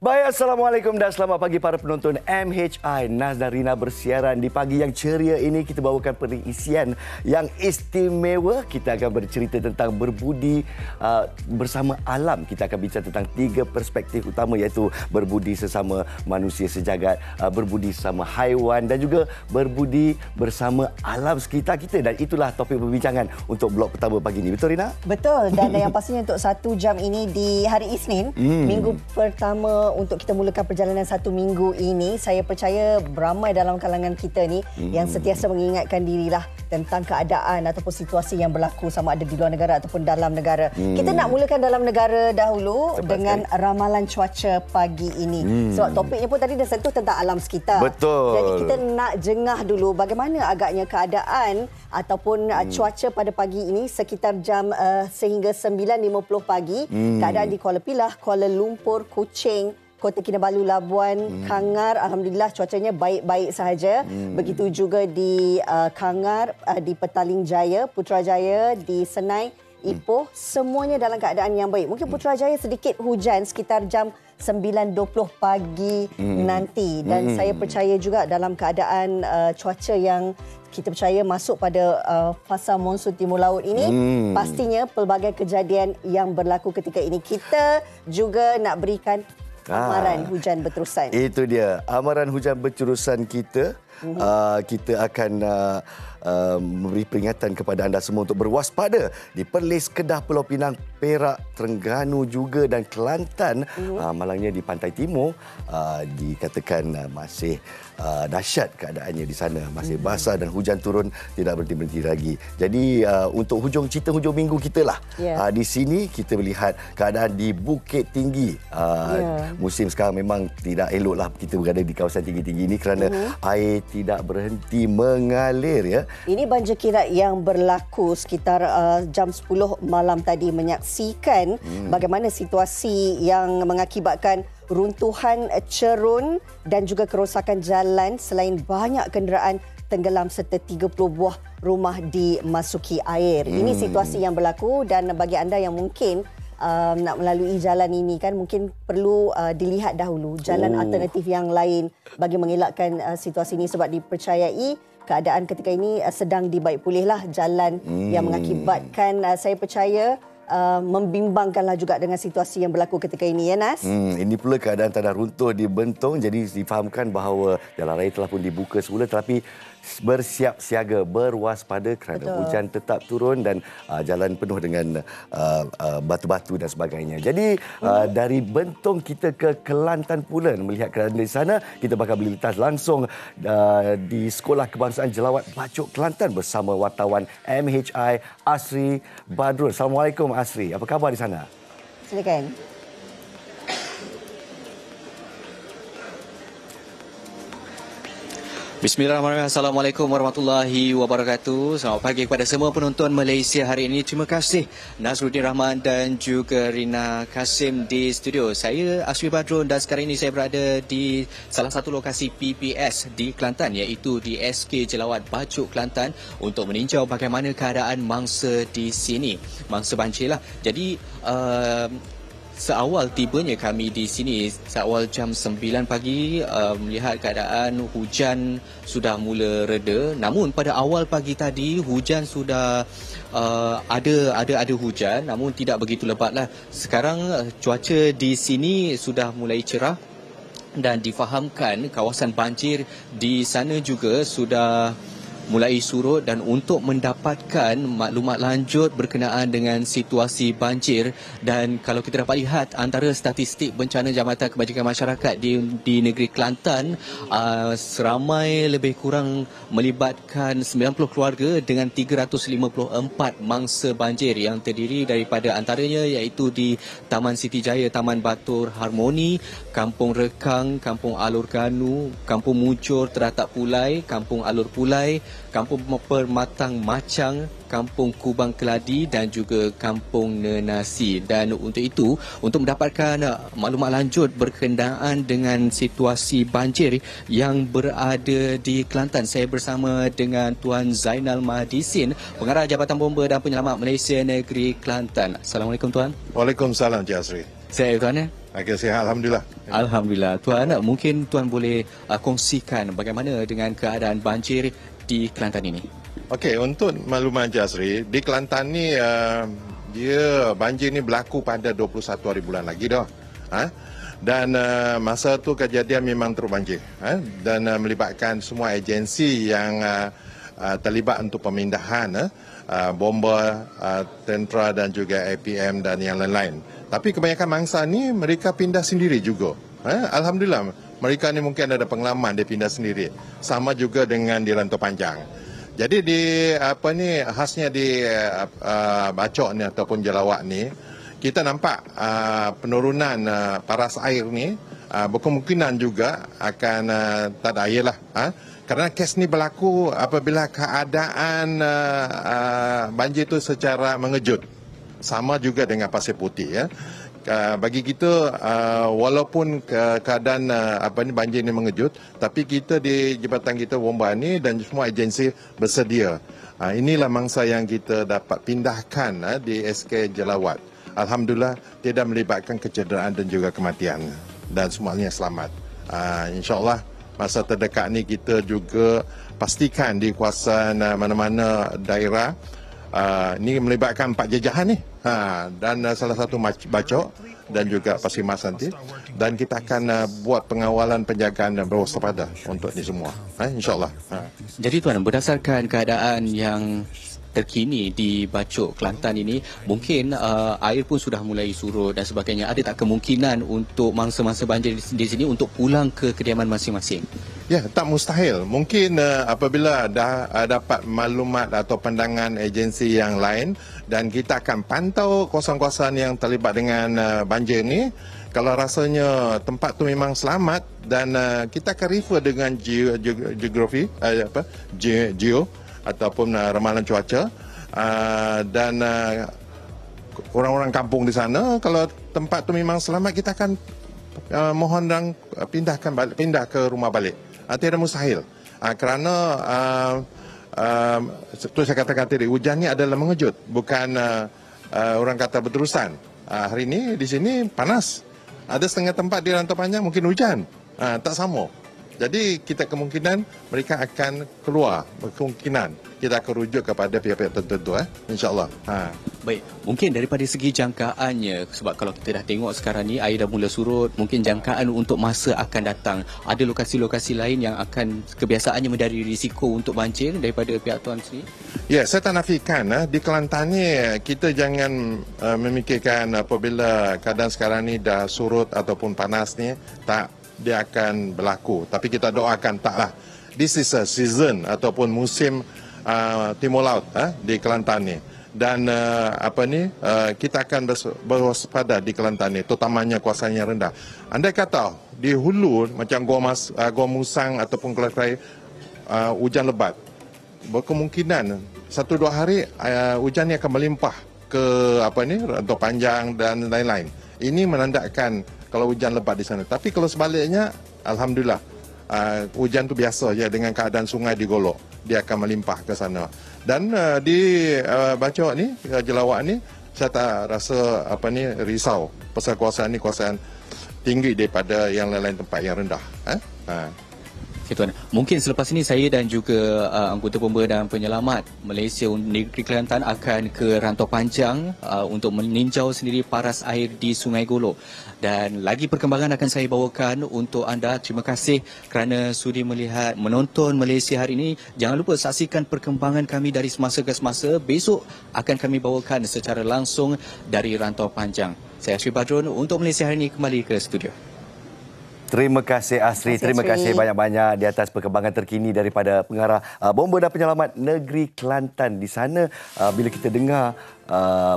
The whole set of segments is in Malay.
Baik, Assalamualaikum dan selamat pagi para penonton MHI. Naz dan Rina bersiaran di pagi yang ceria ini. Kita bawakan perisian yang istimewa. Kita akan bercerita tentang berbudi bersama alam. Kita akan bincang tentang 3 perspektif utama, iaitu berbudi sesama manusia sejagat, berbudi sesama haiwan dan juga berbudi bersama alam sekitar kita. Dan itulah topik perbincangan untuk blok pertama pagi ini. Betul, Rina? Betul. Dan yang pastinya untuk 1 jam ini di hari Isnin, minggu pertama untuk kita mulakan perjalanan 1 minggu ini, saya percaya beramai dalam kalangan kita ni yang sentiasa mengingatkan dirilah tentang keadaan ataupun situasi yang berlaku sama ada di luar negara ataupun dalam negara. Kita nak mulakan dalam negara dahulu dengan ramalan cuaca pagi ini. Sebab topiknya pun tadi dah sentuh tentang alam sekitar. Betul. Jadi kita nak jengah dulu bagaimana agaknya keadaan ataupun cuaca pada pagi ini sekitar jam sehingga 9.50 pagi. Keadaan di Kuala Pilah, Kuala Lumpur, Kuching, Kota Kinabalu, Labuan, Kangar, alhamdulillah cuacanya baik-baik sahaja. Begitu juga di Kangar, di Petaling Jaya, Putrajaya, di Senai, Ipoh, semuanya dalam keadaan yang baik. Mungkin Putrajaya sedikit hujan sekitar jam 9.20 pagi nanti. Dan saya percaya juga dalam keadaan cuaca yang kita percaya masuk pada fasa monsun timur laut ini, pastinya pelbagai kejadian yang berlaku ketika ini. Kita juga nak berikan amaran hujan berterusan. Itu dia, amaran hujan berterusan kita. Kita akan memberi peringatan kepada anda semua untuk berwaspada di Perlis, Kedah, Pulau Pinang, Perak, Terengganu juga dan Kelantan. Malangnya di pantai timur dikatakan masih dahsyat keadaannya di sana, masih basah dan hujan turun tidak berhenti-berhenti lagi. Jadi untuk cerita hujung minggu kita lah, di sini kita melihat keadaan di Bukit Tinggi. Musim sekarang memang tidak eloklah kita berada di kawasan tinggi-tinggi ini kerana air tidak berhenti mengalir, ya. Ini banjir kilat yang berlaku sekitar jam 10 malam tadi, menyaksikan bagaimana situasi yang mengakibatkan runtuhan cerun dan juga kerosakan jalan, selain banyak kenderaan tenggelam serta 30 buah rumah dimasuki air. Ini situasi yang berlaku, dan bagi anda yang mungkin nak melalui jalan ini kan mungkin perlu dilihat dahulu jalan alternatif yang lain bagi mengelakkan situasi ini, sebab dipercayai keadaan ketika ini sedang dibaik pulihlah jalan yang mengakibatkan saya percaya membimbangkanlah juga dengan situasi yang berlaku ketika ini, ya Nas? Ini pula keadaan tanah runtuh di Bentong, jadi difahamkan bahawa jalan raya telah pun dibuka semula, tetapi bersiap siaga, berwaspada kerana hujan tetap turun dan jalan penuh dengan batu-batu dan sebagainya. Jadi dari Bentong kita ke Kelantan pula melihat keadaan di sana. Kita bakal berlintas langsung di Sekolah Kebangsaan Jelawat Bacok Kelantan bersama wartawan MHI Asri Badrul. Assalamualaikum Asri, apa khabar di sana? Silakan. Bismillahirrahmanirrahim. Assalamualaikum warahmatullahi wabarakatuh. Selamat pagi kepada semua penonton Malaysia hari ini. Terima kasih Nazruddin Rahman dan juga Rina Kasim di studio. Saya Asri Badrun dan sekarang ini saya berada di salah satu lokasi PPS di Kelantan, iaitu di SK Jelawat Bacok Kelantan, untuk meninjau bagaimana keadaan mangsa di sini. Mangsa banjir lah. Jadi seawal tibanya kami di sini, seawal jam 9 pagi, melihat keadaan hujan sudah mula reda. Namun pada awal pagi tadi hujan sudah ada hujan, namun tidak begitu lebatlah. Sekarang cuaca di sini sudah mulai cerah dan difahamkan kawasan banjir di sana juga sudah mulai surut. Dan untuk mendapatkan maklumat lanjut berkenaan dengan situasi banjir, dan kalau kita dapat lihat antara statistik bencana Jabatan Kebajikan Masyarakat di negeri Kelantan, seramai lebih kurang melibatkan 90 keluarga dengan 354 mangsa banjir yang terdiri daripada antaranya iaitu di Taman Siti Jaya, Taman Batur Harmoni, Kampung Rekang, Kampung Alur Ganu, Kampung Muncur Teratak Pulai, Kampung Alur Pulai, Kampung Permatang Macang, Kampung Kubang Keladi dan juga Kampung Nenasi. Dan untuk itu, untuk mendapatkan maklumat lanjut berkenaan dengan situasi banjir yang berada di Kelantan, saya bersama dengan Tuan Zainal Mahdisin, Pengarah Jabatan Bomba dan Penyelamat Malaysia Negeri Kelantan. Assalamualaikum Tuan. Waalaikumsalam Cik Asri. Saya Tuan ya? Okey, sihat. Alhamdulillah. Alhamdulillah. Tuan, mungkin Tuan boleh kongsikan bagaimana dengan keadaan banjir di Kelantan ini? Okey, untuk makluman Jasri, di Kelantan ni dia banjir ni berlaku pada 21 hari bulan lagi dah. Dan masa tu kejadian memang teruk banjir. Dan melibatkan semua agensi yang terlibat untuk pemindahan bomba, tentera dan juga APM dan yang lain-lain. Tapi kebanyakan mangsa ni mereka pindah sendiri juga. Alhamdulillah, mereka ni mungkin ada pengalaman dia pindah sendiri. Sama juga dengan di Rantau Panjang. Jadi di khasnya di Bacok ni ataupun Jelawak ni, kita nampak penurunan paras air ni berkemungkinan juga akan tak ada air lah. Kerana kes ni berlaku apabila keadaan banjir itu secara mengejut. Sama juga dengan Pasir Putih. Bagi kita, walaupun keadaan banjir ini mengejut, tapi kita di Jabatan kita Bomba ni dan semua agensi bersedia. Inilah mangsa yang kita dapat pindahkan di SK Jelawat. Alhamdulillah, tidak melibatkan kecederaan dan juga kematian. Dan semuanya selamat. InsyaAllah, masa terdekat ni kita juga pastikan di kawasan mana-mana daerah. Ini melibatkan 4 jejahan ni. Dan salah satu Bacok dan juga Pasir Mas nanti. Dan kita akan buat pengawalan penjagaan dan berwaspada untuk ini semua. InsyaAllah. Jadi Tuan, berdasarkan keadaan yang terkini di Bacok, Kelantan ini, mungkin air pun sudah mulai surut dan sebagainya. Ada tak kemungkinan untuk mangsa-mangsa banjir di sini untuk pulang ke kediaman masing-masing? Ya, tak mustahil. Mungkin apabila dah dapat maklumat atau pandangan agensi yang lain dan kita akan pantau kawasan-kawasan yang terlibat dengan banjir ni, kalau rasanya tempat tu memang selamat dan kita akan refer dengan geografi, geo ataupun ramalan cuaca dan orang-orang kampung di sana, kalau tempat tu memang selamat, kita akan mohon dan pindah ke rumah balik. Tiada mustahil. Kerana itu saya katakan tadi, hujan ni adalah mengejut, bukan orang kata berterusan. Hari ini di sini panas. Ada setengah tempat di Rantau Panjang mungkin hujan. Tak sama. Jadi kita kemungkinan mereka akan keluar, berkemungkinan kita akan rujuk kepada pihak-pihak tertentu, insyaAllah. Baik, mungkin daripada segi jangkaannya, sebab kalau kita dah tengok sekarang ni air dah mula surut, mungkin jangkaan untuk masa akan datang, ada lokasi-lokasi lain yang akan kebiasaannya mendari risiko untuk banjir daripada pihak Tuan sendiri? Ya, saya tak nafikan di Kelantan ni kita jangan memikirkan apabila keadaan sekarang ni dah surut ataupun panas ni, tak dia akan berlaku. Tapi kita doakan taklah. This is a season ataupun musim timur laut di Kelantan ni. Dan kita akan berwaspada di Kelantan ni, terutamanya kawasan yang rendah. Andai kata di hulu macam Gua Musang ataupun Kelakrai hujan lebat, berkemungkinan 1-2 hari hujan ni akan melimpah ke Rantau Panjang dan lain-lain. Ini menandakan kalau hujan lebat di sana. Tapi kalau sebaliknya, alhamdulillah, hujan tu biasa je dengan keadaan sungai digolok, dia akan melimpah ke sana. Dan di Bacok ni, Jelawak ni, saya tak rasa risau pasal kawasan ni kawasan tinggi daripada yang lain-lain tempat yang rendah. Okay, Tuan. Mungkin selepas ini saya dan juga anggota bomba dan penyelamat Malaysia Negeri Kelantan akan ke Rantau Panjang untuk meninjau sendiri paras air di Sungai Golok. Dan lagi perkembangan akan saya bawakan untuk anda. Terima kasih kerana sudi menonton Malaysia hari ini. Jangan lupa saksikan perkembangan kami dari semasa ke semasa. Besok akan kami bawakan secara langsung dari Rantau Panjang. Saya Asri Badrun untuk Malaysia hari ini kembali ke studio. Terima kasih Asri. Terima kasih banyak-banyak di atas perkembangan terkini daripada pengarah Bomba dan Penyelamat Negeri Kelantan. Di sana bila kita dengar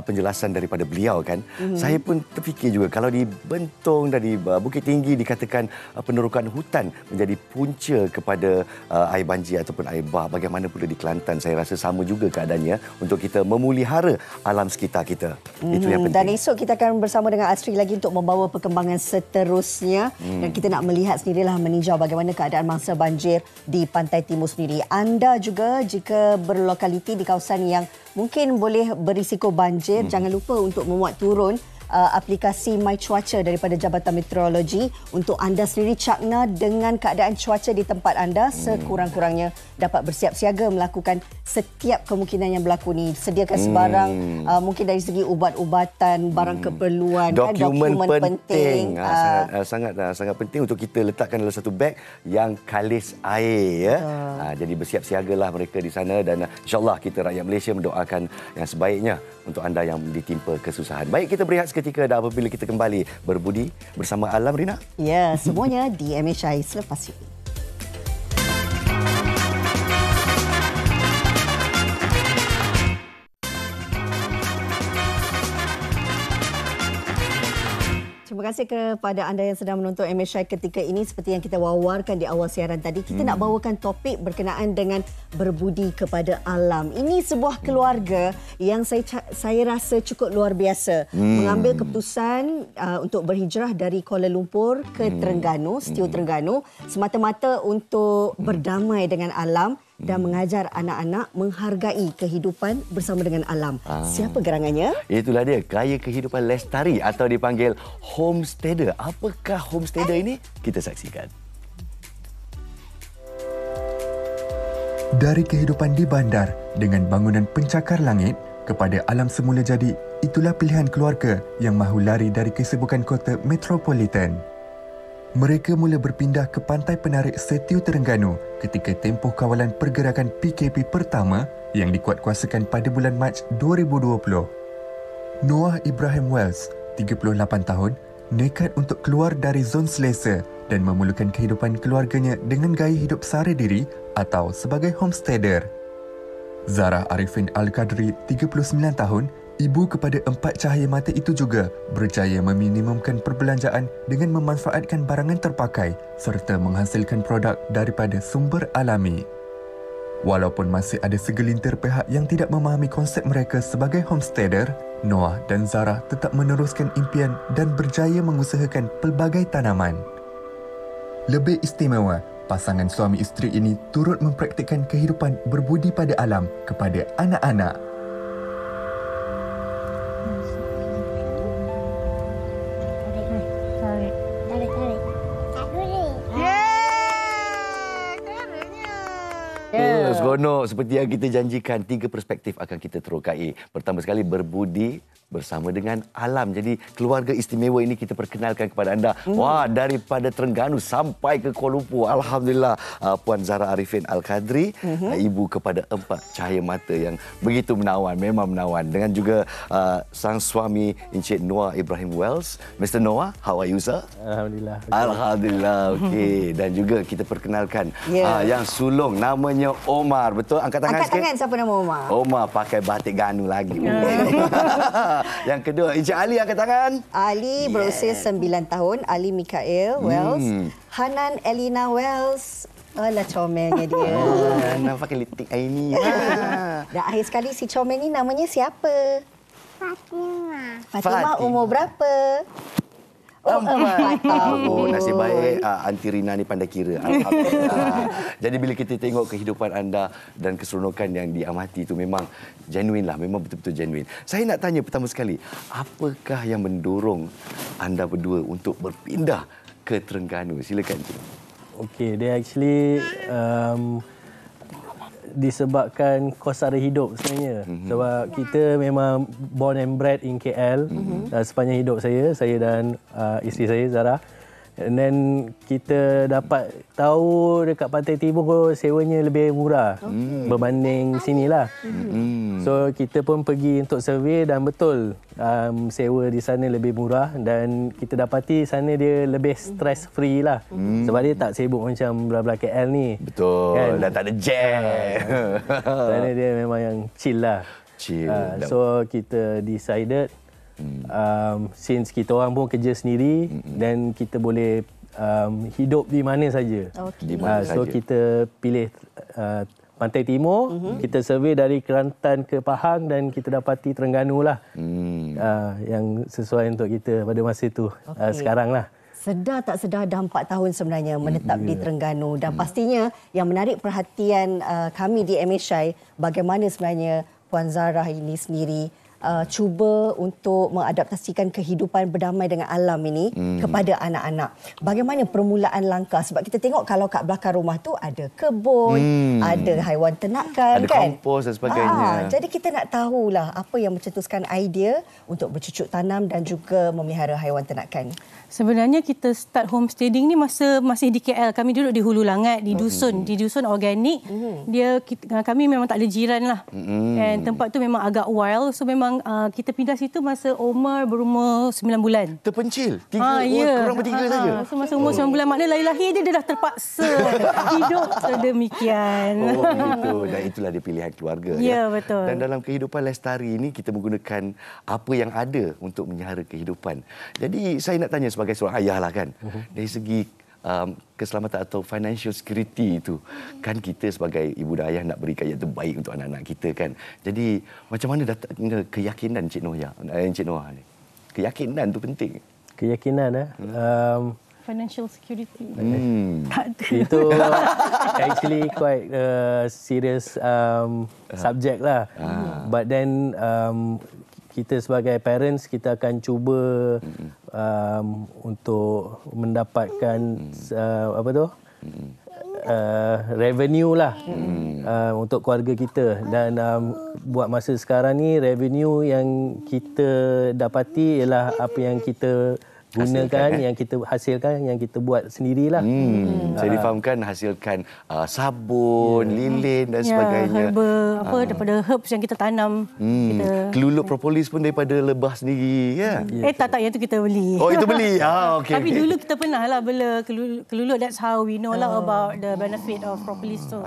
penjelasan daripada beliau kan, saya pun terfikir juga kalau di Bentong dan di Bukit Tinggi dikatakan penerokan hutan menjadi punca kepada air banjir ataupun air bah, bagaimana pula di Kelantan. Saya rasa sama juga keadaannya untuk kita memelihara alam sekitar kita. Itu yang penting. Dan esok kita akan bersama dengan Asri lagi untuk membawa perkembangan seterusnya dan kita nak melihat sendirilah, meninjau bagaimana keadaan mangsa banjir di Pantai Timur sendiri. Anda juga jika berlokaliti di kawasan yang mungkin boleh berisiko banjir, jangan lupa untuk memuat turun aplikasi My Cuaca daripada Jabatan Meteorologi untuk anda sendiri cakna dengan keadaan cuaca di tempat anda, sekurang-kurangnya dapat bersiap siaga melakukan setiap kemungkinan yang berlaku ni. Sediakan sebarang mungkin dari segi ubat-ubatan, barang keperluan, dokumen penting. Sangat penting untuk kita letakkan dalam satu beg yang kalis air. Jadi bersiap siagalah mereka di sana, dan insya-Allah kita rakyat Malaysia mendoakan yang sebaiknya untuk anda yang ditimpa kesusahan. Baik, kita berehat seketika dan apabila kita kembali berbudi bersama alam, Rina. Ya, semuanya di MHI selepas ini. Terima kasih kepada anda yang sedang menonton MHI ketika ini. Seperti yang kita wawarkan di awal siaran tadi, kita nak bawakan topik berkenaan dengan berbudi kepada alam. Ini sebuah keluarga yang saya rasa cukup luar biasa. Mengambil keputusan untuk berhijrah dari Kuala Lumpur ke Terengganu, Setiu Terengganu, semata-mata untuk berdamai dengan alam dan mengajar anak-anak menghargai kehidupan bersama dengan alam. Siapa gerangannya? Itulah dia, Gaya Kehidupan Lestari atau dipanggil homesteader. Apakah homesteader ini? Kita saksikan. Dari kehidupan di bandar dengan bangunan pencakar langit kepada alam semula jadi, itulah pilihan keluarga yang mahu lari dari kesibukan kota metropolitan. Mereka mula berpindah ke pantai penarik Setiu Terengganu ketika tempoh kawalan pergerakan PKP pertama yang dikuatkuasakan pada bulan Mac 2020. Noah Ibrahim Wells, 38 tahun, nekat untuk keluar dari zon selesa dan memulakan kehidupan keluarganya dengan gaya hidup sara diri atau sebagai homesteader. Zarah Arifin Al-Qadri, 39 tahun, ibu kepada 4 cahaya mata itu juga berjaya meminimumkan perbelanjaan dengan memanfaatkan barangan terpakai serta menghasilkan produk daripada sumber alami. Walaupun masih ada segelintir pihak yang tidak memahami konsep mereka sebagai homesteader, Noah dan Zarah tetap meneruskan impian dan berjaya mengusahakan pelbagai tanaman. Lebih istimewa, pasangan suami isteri ini turut mempraktikkan kehidupan berbudi pada alam kepada anak-anak. Seronok seperti yang kita janjikan, 3 perspektif akan kita terokai. Pertama sekali, berbudi bersama dengan alam. Jadi keluarga istimewa ini kita perkenalkan kepada anda. Wah, daripada Terengganu sampai ke Kuala Lumpur. Alhamdulillah, Puan Zarah Arifin Al-Qadri, ibu kepada 4 cahaya mata yang begitu menawan, memang menawan. Dengan juga sang suami Encik Noah Ibrahim Wells. Mr. Noah, how are you, sir? Alhamdulillah. Alhamdulillah, okey. Dan juga kita perkenalkan yang sulung, namanya Omar. Betul? Angkat tangan sikit. Angkat tangan, siapa nama Omar? Omar pakai batik Ganu lagi. Yang kedua, Encik Ali, angkat tangan. Ali berusia 9 tahun. Ali Mikael Wells. Hanan Elina Wells. Alah, comelnya dia. Nampak litik air ni. Dan akhir sekali, si comel ni namanya siapa? Fatimah. Fatimah, umur berapa? 4 tahun. Nasib baik Aunty Rina ni pandai kira. Alhamdulillah. Jadi bila kita tengok kehidupan anda dan keseronokan yang diamati itu memang genuine lah. Memang betul-betul genuine. Saya nak tanya pertama sekali, apakah yang mendorong anda berdua untuk berpindah ke Terengganu? Silakan. Okey, dia actually disebabkan kos sara hidup sebenarnya. Sebab kita memang born and bred in KL sepanjang hidup saya dan isteri saya Zarah. And then kita dapat tahu dekat Pantai Timur sewanya lebih murah berbanding sinilah. So kita pun pergi untuk survey dan betul sewa di sana lebih murah dan kita dapati sana dia lebih stress free lah. Sebab dia tak sibuk macam belah-belah KL ni. Betul. Kan? Dan tak ada jam. Sana dia memang yang chill lah. Chill. So kita decided since kita orang pun kerja sendiri dan kita boleh hidup di mana saja. So kita pilih Pantai Timur, kita survey dari Kelantan ke Pahang dan kita dapati Terengganu lah yang sesuai untuk kita pada masa itu. Sekarang lah. Sedar tak sedar dah 4 tahun sebenarnya menetap di Terengganu dan pastinya yang menarik perhatian kami di MHI bagaimana sebenarnya Puan Zarah ini sendiri cuba untuk mengadaptasikan kehidupan berdamai dengan alam ini kepada anak-anak. Bagaimana permulaan langkah? Sebab kita tengok kalau kat belakang rumah tu ada kebun, ada haiwan ternakan, Ada kan? kompos dan sebagainya. Jadi kita nak tahulah apa yang mencetuskan idea untuk bercucuk tanam dan juga memelihara haiwan ternakan. Sebenarnya kita start homesteading ni masa masih di KL. Kami duduk di Hulu Langat, di dusun organik. Kami memang tak ada jiran lah. And tempat tu memang agak wild. So memang kita pindah situ masa Omar berumur 9 bulan. Terpencil. Kurang bertiga saja. So masa umur 9 bulan, maknanya lahir dia dah terpaksa hidup sedemikian. Gitu. Dan itulah dia pilihan keluarga. Ya, betul. Dan dalam kehidupan lestari ini, kita menggunakan apa yang ada untuk menyara kehidupan. Jadi saya nak tanya sebagai seorang ayah lah kan, dari segi keselamatan atau financial security itu, kan kita sebagai ibu dan ayah nak berikan yang terbaik untuk anak-anak kita kan. Jadi macam mana datang keyakinan Encik Noah ni? Keyakinan tu penting. Keyakinan Financial security. Itu actually quite serious subject lah. But then kita sebagai parents, kita akan cuba untuk mendapatkan revenue lah untuk keluarga kita. Dan buat masa sekarang ni, revenue yang kita dapati ialah apa yang kita gunakan, yang kita hasilkan, yang kita buat sendirilah. Saya difahamkan hasilkan sabun, lilin dan sebagainya. Herba, daripada herbs yang kita tanam. Kelulut propolis pun daripada lebah sendiri, ya? Tak, yang tu kita beli. Oh, itu beli? Okay. Tapi dulu kita pernah lah bela kelulut. That's how we know lah about the benefit of propolis tu.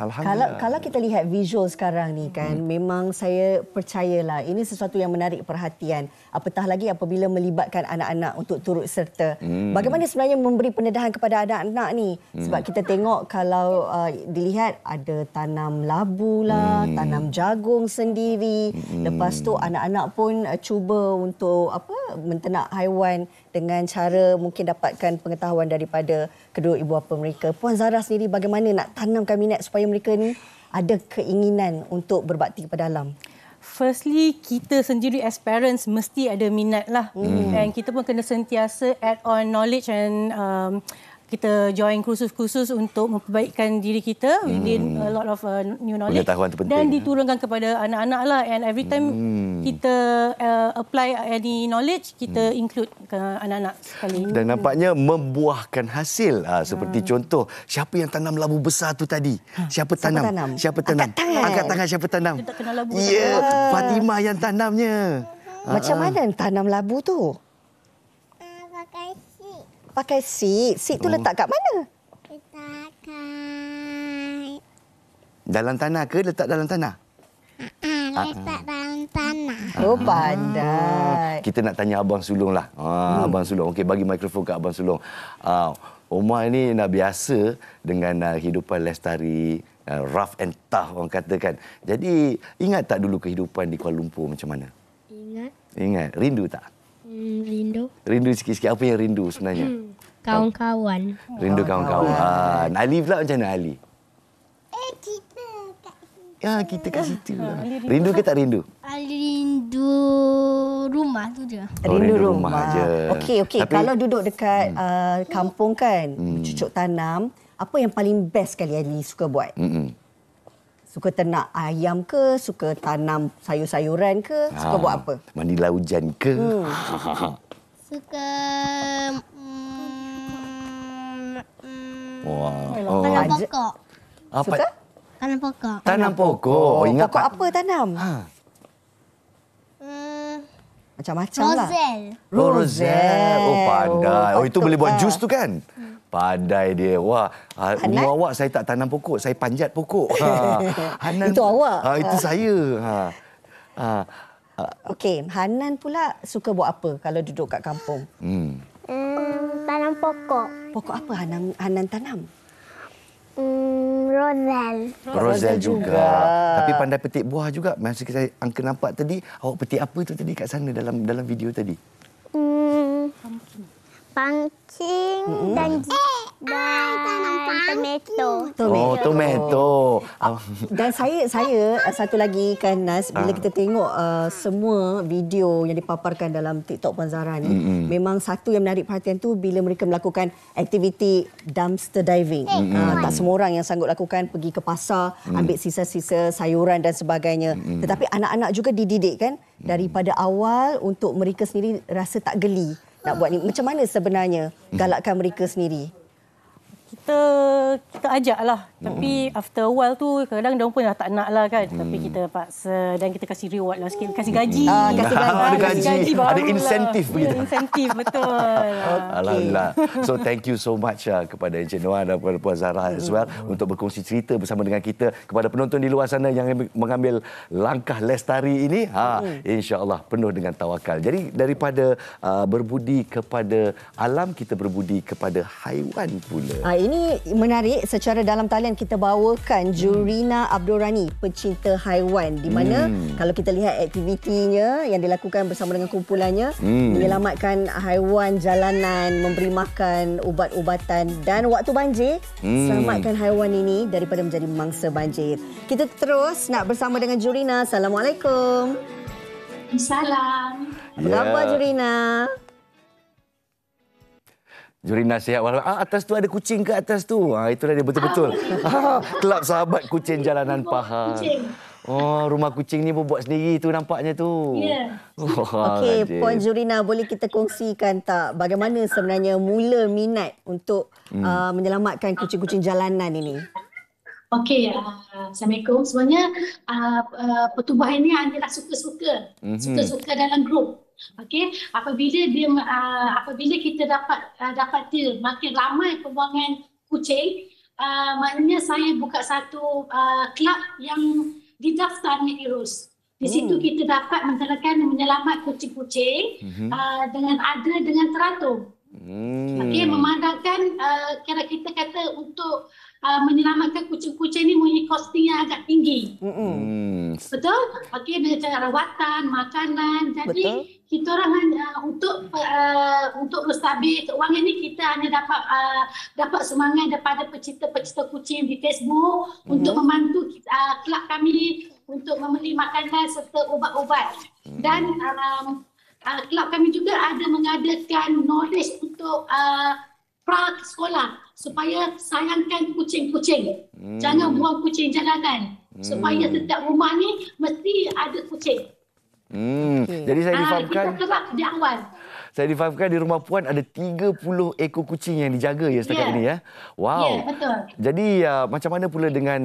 Kalau kita lihat visual sekarang ni kan, memang saya percayalah ini sesuatu yang menarik perhatian. Apatah lagi apabila melibatkan anak-anak untuk turut serta. Bagaimana sebenarnya memberi pendedahan kepada anak-anak ni? Sebab kita tengok kalau dilihat ada tanam labu lah, tanam jagung sendiri. Lepas tu anak-anak pun cuba untuk menternak haiwan dengan cara mungkin dapatkan pengetahuan daripada kedua ibu bapa mereka. Puan Zara sendiri bagaimana nak tanamkan minat supaya mereka ni ada keinginan untuk berbakti kepada alam? Firstly, kita sendiri as parents mesti ada minat lah. Dan kita pun kena sentiasa add on knowledge and kita join kursus-kursus untuk memperbaikkan diri kita within a lot of new knowledge. Pengetahuan tu penting. Dan diturunkan kepada anak-anak lah. And every time kita apply any knowledge, kita include ke anak-anak sekali. Dan nampaknya membuahkan hasil. Seperti contoh, siapa yang tanam labu besar tu tadi? Siapa tanam? Angkat tangan siapa tanam? Kita tak kenal labu. Ya, Fatimah yang tanamnya. Macam mana tanam labu tu? Pakai seed. Pakai seed. Seed tu letak kat mana? Letak kat... Dalam tanah ke letak dalam tanah? Letak dalam tanah. Oh, pandai. Kita nak tanya Abang Sulong lah. Abang Sulong. Okey, bagi mikrofon kat Abang Sulong. Omar ni dah biasa dengan kehidupan lestari, rough and tough orang katakan. Jadi, ingat tak dulu kehidupan di Kuala Lumpur macam mana? Ingat. Rindu tak? Rindu. Rindu sikit-sikit. Apa yang rindu sebenarnya? Kawan-kawan. Rindu kawan-kawan. Ali pula macam mana Ali? Kita kat situ. Ya, kita kat situ. Rindu ke tak rindu? Rindu rumah tu je. Rindu rumah je. Okey. Tapi, kalau duduk dekat kampung kan, cucuk tanam, apa yang paling best kali Ali suka buat? Suka ternak ayam ke? Suka tanam sayur-sayuran ke? Suka buat apa? Mandilah hujan ke? Suka... Tanam pokok. Apa? Suka? Tanam pokok. Tanam pokok. Ingat Pokok apa tanam? Macam-macam lah. Roselle. Oh, pandai. Oh, itu Patut boleh buat lah. jus tu kan? Pandai dia. Wah, rumah awak saya tak tanam pokok, saya panjat pokok. Hanan, Itu awak. Itu saya. Okey, Hanan pula suka buat apa kalau duduk kat kampung? Tanam pokok. Pokok apa Hanan tanam? Roselle. juga. Tapi pandai petik buah juga. Masa saya angka nampak tadi, awak petik apa tu tadi kat sana dalam video tadi? Pancing dan tanam Tomato. Oh, tomato. Dan saya satu lagi kan Nas, bila kita tengok semua video yang dipaparkan dalam TikTok Puan Zahra ni, memang satu yang menarik perhatian tu bila mereka melakukan aktiviti dumpster diving. Tak semua orang yang sanggup lakukan, pergi ke pasar, ambil sisa-sisa sayuran dan sebagainya. Tetapi anak-anak juga dididik kan daripada awal untuk mereka sendiri rasa tak geli nak buat ni. Macam mana sebenarnya galakkan mereka sendiri? Kita ajak lah. Tapi after a while tu kadang-kadang dia pun dah tak nak lah kan. Tapi kita paksa dan kita kasih reward lah sikit. Kasih gaji. Ada gaji. baru Ada lah. insentif begitu. Insentif, betul. Alhamdulillah. So thank you so much kepada Encik Noah dan kepada Puan Zahra as well untuk berkongsi cerita bersama dengan kita. Kepada penonton di luar sana yang mengambil langkah lestari ini, insya-Allah penuh dengan tawakal. Jadi daripada berbudi kepada alam, kita berbudi kepada haiwan pula. Ini menarik. Secara dalam talian kita bawakan Jurina Abdul Rani, pecinta haiwan, di mana kalau kita lihat aktivitinya yang dilakukan bersama dengan kumpulannya, menyelamatkan haiwan jalanan, memberi makan, ubat-ubatan, dan waktu banjir selamatkan haiwan ini daripada menjadi mangsa banjir. Kita terus nak bersama dengan Jurina. Assalamualaikum. Salam. Apa khabar Jurina? Jurina sihat walaupun atas tu ada kucing ke atas tu. Itulah dia betul-betul. Kelab Sahabat Kucing Jalanan Pahang. Oh, rumah kucing ni pun buat sendiri tu nampaknya tu. Ya. Okey, Puan Jurina, boleh kita kongsikan tak bagaimana sebenarnya mula minat untuk menyelamatkan kucing-kucing jalanan ini? Okey, Assalamualaikum. Sebenarnya pertubuhan ini adalah suka-suka. Suka-suka dalam grup. Okey, apabila kita dapat makin ramai pembuangan kucing, maknanya saya buka satu kelab yang didaftar dengan IRUS. Di situ kita dapat menyelamat kucing-kucing dengan teratur. Okey, memandangkan kira kita kata untuk menyelamatkan kucing-kucing ini mempunyai costing yang agak tinggi. Betul? Okey, dengan cara rawatan, makanan. Jadi kita orang untuk menstabil keuangan ni, kita hanya dapat semangat daripada pecinta-pecinta kucing di Facebook untuk membantu kelab kami untuk membeli makanan serta ubat-ubat. Dan kelab kami juga ada mengadakan knowledge untuk pra sekolah supaya sayangkan kucing-kucing. Jangan buang kucing jalanan. Supaya setiap rumah ni mesti ada kucing. Jadi saya difahamkan, kita kerap di awal. Saya difahamkan di rumah Puan ada 30 ekor kucing yang dijaga ya setakat ini ya. Wow. Ya, betul. Jadi macam mana pula dengan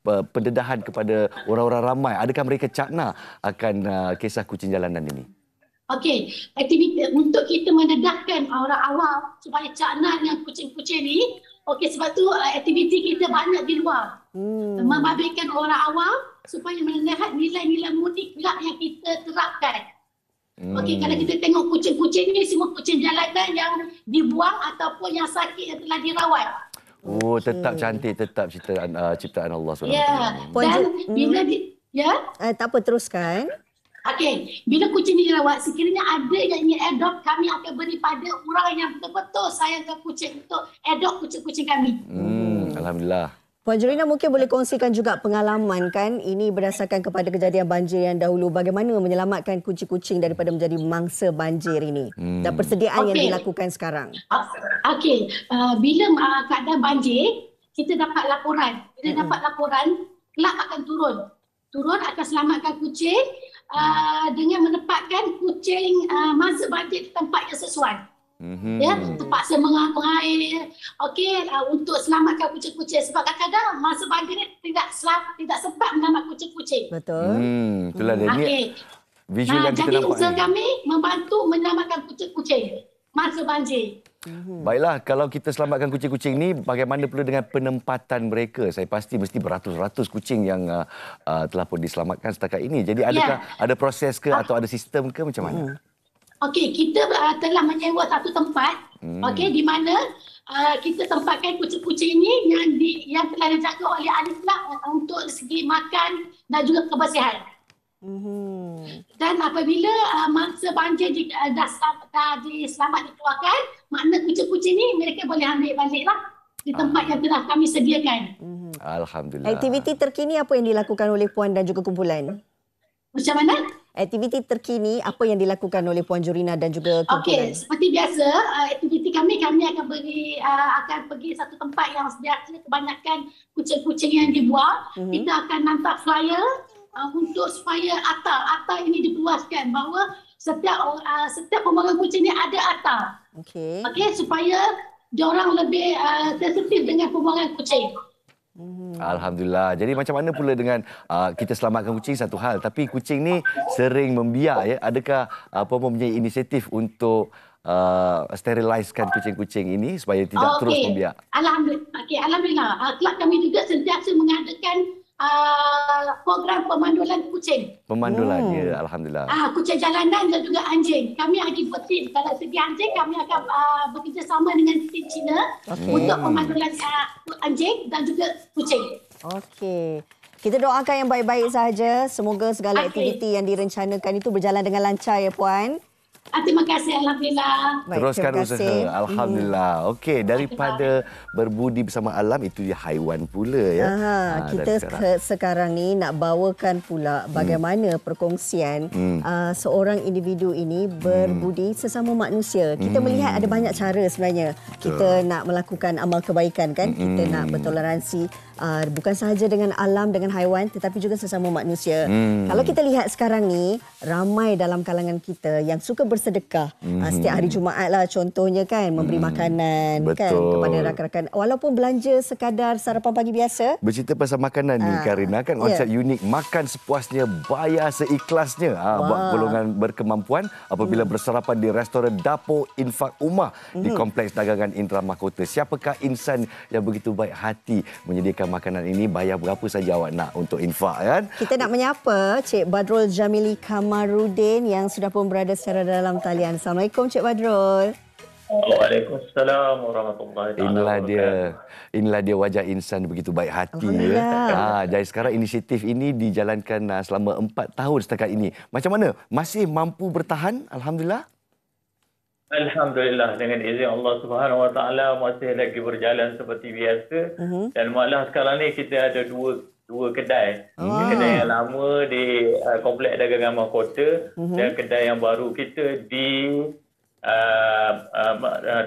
pendedahan kepada orang-orang ramai? Adakah mereka cakna akan kisah kucing jalanan ini? Okey, aktiviti untuk kita mendedahkan orang awam supaya cakna dengan kucing-kucing ni. Okey, sebab tu aktiviti kita banyak di luar. Membabitkan orang awam supaya melihat nilai-nilai mudik kelab yang kita terapkan. Okey, kalau kita tengok kucing-kucing ni semua kucing jalanan yang dibuang ataupun yang sakit yang telah dirawat. Oh, tetap cantik, tetap ciptaan Allah SWT. Ya, dan bila tak apa, teruskan. Okey, bila kucing ni dirawat, sekiranya ada yang ingin adopt, kami akan beri pada orang yang betul-betul sayangkan kucing untuk adopt kucing-kucing kami. Alhamdulillah. Puan Jurina mungkin boleh kongsikan juga pengalaman kan, ini berdasarkan kepada kejadian banjir yang dahulu, bagaimana menyelamatkan kucing-kucing daripada menjadi mangsa banjir ini dan persediaan yang dilakukan sekarang. Okey, bila keadaan banjir, kita dapat laporan. Bila dapat laporan, kelab akan turun akan selamatkan kucing dengan menempatkan kucing mangsa banjir di tempat yang sesuai. Ya, terpaksa mengair. Okey, untuk selamatkan kucing-kucing sebab kadang-kadang masa banjir ni tidak sempat menyelamat kucing-kucing. Betul. Itulah dia. Okey. Visual yang kita jadi nampak usaha ni. kami membantu menyelamatkan kucing-kucing masa banjir. Baiklah, kalau kita selamatkan kucing-kucing ni, bagaimana pula dengan penempatan mereka? Saya pasti mesti beratus-ratus kucing yang telah pun diselamatkan setakat ini. Jadi adakah ada proses ke atau ada sistem ke macam mana? Okey, kita telah menyewa satu tempat, okey, di mana kita tempatkan kucing-kucing ini yang telah dijaga oleh ahli kelab untuk segi makan dan juga kebersihan. Dan apabila mangsa banjir dah diselamat dikeluarkan, makna kucing-kucing ni mereka boleh ambil balik lah. di tempat yang telah kami sediakan. Alhamdulillah. Aktiviti terkini apa yang dilakukan oleh Puan dan juga kumpulan? Macam mana? Aktiviti terkini apa yang dilakukan oleh Puan Jurina dan juga kumpulan? Okey, seperti biasa, aktiviti kami akan pergi satu tempat yang biasa kebanyakan kucing-kucing yang dibuang. Kita akan hantar flyer untuk supaya atar ini diperluaskan, bahawa setiap pembuangan kucing ni ada atar. Okey. Supaya diorang lebih sensitif dengan pembuangan kucing. Alhamdulillah. Jadi macam mana pula dengan kita selamatkan kucing satu hal, tapi kucing ni sering membiak ya. Adakah mempunyai inisiatif untuk steriliskan kucing-kucing ini supaya tidak terus membiak? Alhamdulillah. Kelab kami juga sentiasa mengadakan program pemandulan kucing. Pemandulan, ya, Alhamdulillah. Kucing jalanan dan juga anjing. Kami akan buat tim. Kalau segi anjing, kami akan bekerjasama dengan tim Cina untuk pemandulan anjing dan juga kucing. Okey. Kita doakan yang baik-baik sahaja. Semoga segala aktiviti yang direncanakan itu berjalan dengan lancar ya Puan. Terima kasih, Alhamdulillah. Baik, Teruskan terima usaha. kasih. Alhamdulillah. Okey, daripada berbudi bersama alam, itu dia haiwan pula ya. Kita sekarang ni nak bawakan pula bagaimana perkongsian seorang individu ini berbudi sesama manusia. Kita melihat ada banyak cara sebenarnya. Kita nak melakukan amal kebaikan kan. Kita nak bertoleransi bukan sahaja dengan alam, dengan haiwan, tetapi juga sesama manusia. Kalau kita lihat sekarang ni, ramai dalam kalangan kita yang suka bersedekah. Setiap hari Jumaat lah contohnya kan, memberi makanan kan kepada rakan-rakan. Walaupun belanja sekadar sarapan pagi biasa. Bercerita pasal makanan ni Karina, kan konsep unik, makan sepuasnya, bayar seikhlasnya. Buat golongan berkemampuan apabila bersarapan di restoran Dapur Infak Umah di Kompleks Dagangan Intra Mahkota. Siapakah insan yang begitu baik hati menyediakan makanan ini? Bayar berapa saja awak nak untuk infak kan? Kita nak menyapa Cik Badrul Jamili Kamarudin yang sudah pun berada secara dalam talian. Assalamualaikum Cik Badrul. Waalaikumsalam warahmatullahi wabarakatuh. Inilah dia wajah insan begitu baik hati ya. Dari sekarang inisiatif ini dijalankan selama 4 tahun setakat ini. Macam mana? Masih mampu bertahan? Alhamdulillah. Alhamdulillah, dengan izin Allah Subhanahu Wa Taala masih lagi berjalan seperti biasa. Dan malah sekarang ni kita ada dua kedai. Kedai yang lama di Kompleks Dagangan Mahkota dan kedai yang baru kita di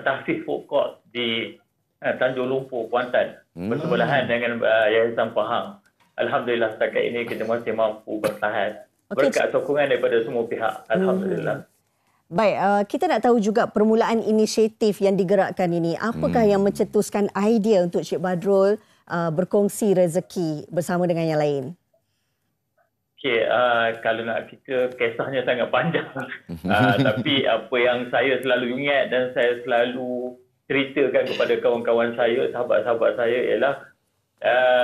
Tahfiz Food Court di Tanjung Lumpur, Kuantan, bersebelahan dengan Yayasan Pahang. Alhamdulillah setakat ini kita masih mampu bertahan berkat sokongan daripada semua pihak. Alhamdulillah. Baik, kita nak tahu juga permulaan inisiatif yang digerakkan ini. Apakah yang mencetuskan idea untuk Cik Badrul berkongsi rezeki bersama dengan yang lain? Okey, kalau nak kita kisahnya sangat panjang. Tapi apa yang saya selalu ingat dan saya selalu ceritakan kepada kawan-kawan saya, sahabat-sahabat saya ialah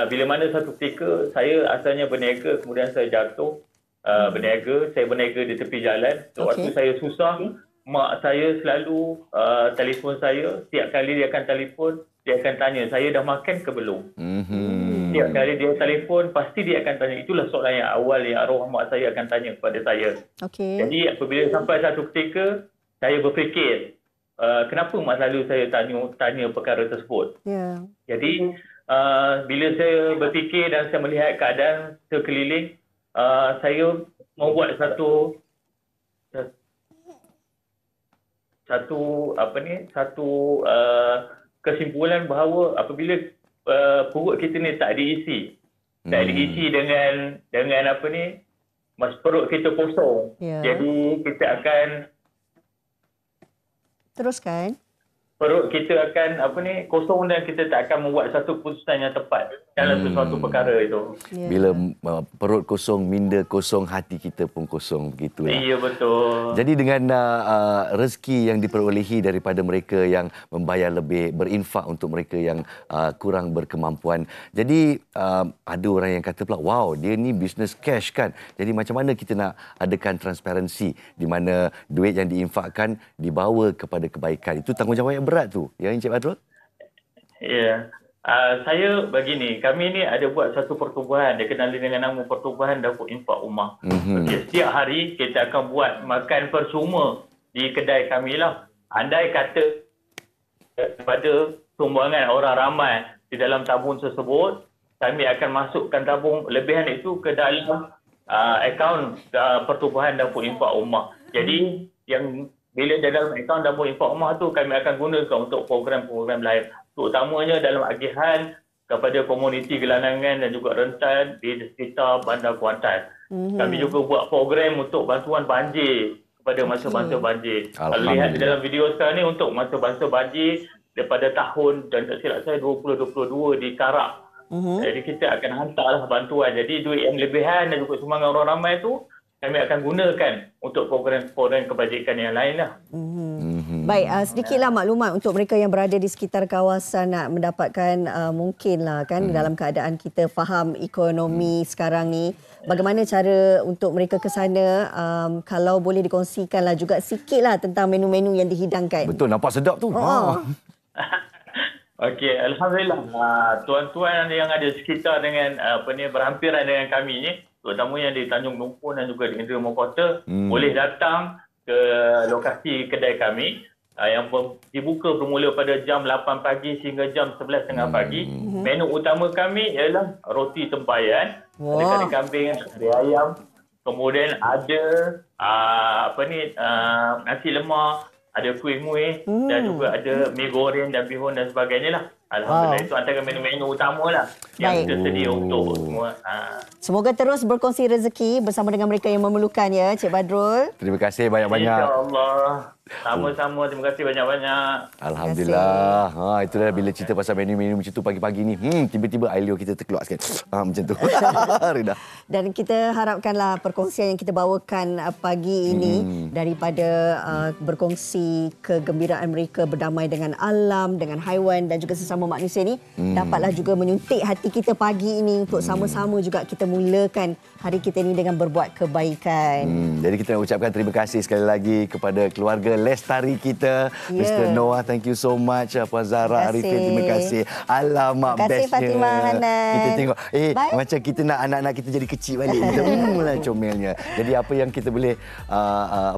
bila mana satu ketika saya asalnya berniaga, kemudian saya jatuh. Saya berniaga di tepi jalan. Waktu saya susah, mak saya selalu telefon saya. Setiap kali dia akan telefon, dia akan tanya, saya dah makan ke belum? Setiap kali dia telefon, pasti dia akan tanya. Itulah soalan yang awal yang arwah mak saya akan tanya kepada saya. Jadi apabila sampai satu ketika, saya berfikir, kenapa mak selalu saya tanya perkara tersebut? Jadi bila saya berfikir dan saya melihat keadaan sekeliling, saya membuat satu kesimpulan bahawa apabila perut kita ni tak diisi dengan perut kita kosong, jadi kita akan teruskan. Perut kita akan kosong dan kita tak akan membuat satu keputusan yang tepat dalam sesuatu perkara itu. Bila perut kosong, minda kosong, hati kita pun kosong begitu. Iya, betul. Jadi dengan rezeki yang diperolehi daripada mereka yang membayar lebih, berinfak untuk mereka yang kurang berkemampuan. Jadi ada orang yang kata pula, wow, dia ni bisnes cash kan. Jadi macam mana kita nak adakan transparansi di mana duit yang diinfakkan dibawa kepada kebaikan. Itu tanggungjawab yang berat tu, ya Encik Badrul? Ya. Saya begini, kami ni ada buat satu pertubuhan, dikenali dengan nama Pertubuhan Dapur Infak Umah. Setiap hari kita akan buat makan percuma di kedai kami lah. Andai kata pada sumbangan orang ramai di dalam tabung tersebut, kami akan masukkan tabung lebihan itu ke dalam akaun Pertubuhan Dapur Infak Ummah. Jadi yang bila dalam akaun Dapur Infak Ummah tu kami akan gunakan untuk program-program lain, terutamanya dalam agihan kepada komuniti gelandangan dan juga rentan di sekitar Bandar Kuantan. Kami juga buat program untuk bantuan banjir kepada masa-masa banjir. Kalau lihat di dalam video sekarang ni, untuk masa-masa banjir daripada tahun, dan tak silap saya, 2022 di Karak. Jadi kita akan hantarlah bantuan. Jadi duit yang lebihan dan juga sumbangan orang ramai tu kami akan gunakan untuk program-program kebajikan yang lain lah. Baik, sedikitlah maklumat untuk mereka yang berada di sekitar kawasan nak mendapatkan mungkinlah kan dalam keadaan kita faham ekonomi sekarang ni. Bagaimana cara untuk mereka ke sana? Kalau boleh dikongsikanlah juga sikitlah tentang menu-menu yang dihidangkan. Betul, nampak sedap tu. Okey, alhamdulillah. Tuan-tuan yang ada sekitar dengan berhampiran dengan kami ni, terutama yang di Tanjung Lumpur dan juga di Indra Kota, boleh datang ke lokasi kedai kami yang dibuka bermula pada jam 8 pagi hingga jam 11.30 pagi. Menu utama kami ialah roti tempayan, ada kari kambing, kari ayam, kemudian ada nasi lemak, ada kuih muih dan juga ada mi goreng dan bihun dan sebagainya lah. Alhamdulillah, itu antara menu-menu utama lah yang kita sedia untuk semua. Semoga terus berkongsi rezeki bersama dengan mereka yang memerlukan ya, Cik Badrul. Terima kasih banyak-banyak. InsyaAllah. Sama-sama, terima kasih banyak-banyak. Alhamdulillah. Itulah bila cerita pasal menu-menu macam tu pagi-pagi ni. Tiba-tiba air kita terkeluar sikit. Macam tu. Rida. Dan kita harapkanlah perkongsian yang kita bawakan pagi ini daripada berkongsi kegembiraan mereka berdamai dengan alam, dengan haiwan dan juga sesama manusia ni dapatlah juga menyuntik hati kita pagi ini untuk sama-sama juga kita mulakan hari kita ini dengan berbuat kebaikan. Jadi kita nak ucapkan terima kasih sekali lagi kepada keluarga lestari kita. Mr. Noah, thank you so much. Puan Zara, Arifin, terima kasih. Alamak, bestnya. Terima kasih Fatimah, Hanan. Kita tengok, macam kita nak anak-anak kita jadi kecil balik. Kita comelnya. Jadi apa yang kita boleh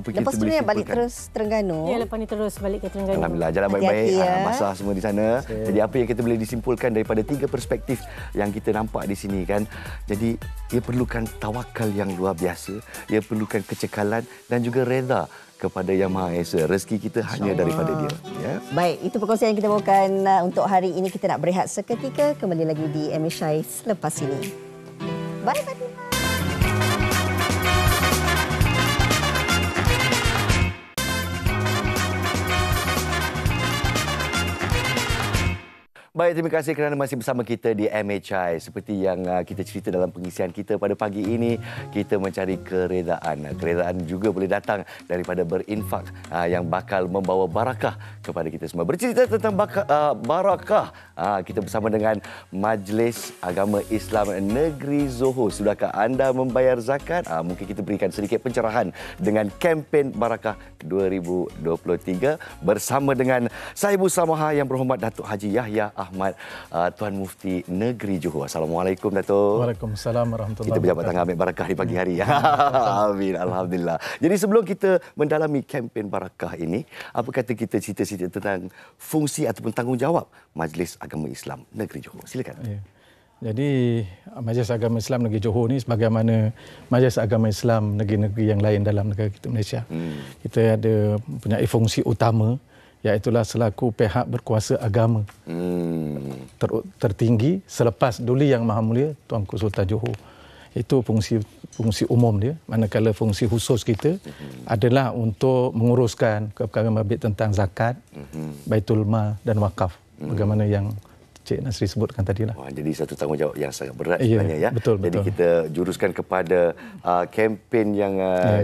lepas tu ni balik terus Terengganu. Ya, lepas ni terus balik ke Terengganu. Alhamdulillah, jalan baik-baik. Masalah semua di sana. Jadi apa yang kita boleh disimpulkan daripada 3 perspektif yang kita nampak di sini kan. Jadi ia perlukan tawakal yang luar biasa. Ia perlukan kecekalan dan juga reda kepada Yang Maha Esa. Rezeki kita hanya daripada Dia. Ya? Baik, itu perkongsian yang kita bawakan untuk hari ini. Kita nak berehat seketika. Kembali lagi di MHI selepas ini. Bye, Fatimah. Baik, terima kasih kerana masih bersama kita di MHI. Seperti yang kita cerita dalam pengisian kita pada pagi ini, kita mencari keredaan. Keredaan juga boleh datang daripada berinfak yang bakal membawa barakah kepada kita semua. Bercerita tentang barakah, kita bersama dengan Majlis Agama Islam Negeri Johor. Sudahkah anda membayar zakat? Mungkin kita berikan sedikit pencerahan dengan kempen Barakah 2023 bersama dengan Sahibu Samaha yang berhormat Datuk Haji Yahya Ahmad, Tuan Mufti Negeri Johor. Assalamualaikum, Datuk. Waalaikumsalam warahmatullahi wabarakatuh. Kita berjabat tangan ambil barakah di pagi hari. Amin. Alhamdulillah. Jadi sebelum kita mendalami kempen barakah ini, apa kata kita cerita-cerita tentang fungsi ataupun tanggungjawab Majlis Agama Islam Negeri Johor. Silakan. Ya. Jadi Majlis Agama Islam Negeri Johor ni sebagaimana Majlis Agama Islam negeri-negeri yang lain dalam negara kita Malaysia. Kita ada mempunyai fungsi utama, iaitulah selaku pihak berkuasa agama tertinggi selepas Duli Yang Maha Mulia Tuanku Sultan Johor. Itu fungsi umum dia. Manakala fungsi khusus kita adalah untuk menguruskan perkara mabit tentang zakat, Baitul Mal dan wakaf. Bagaimana yang Cik Nasri sebutkan tadi lah. Jadi satu tanggungjawab yang sangat berat sebenarnya ya. Betul. Jadi kita juruskan kepada kempen yang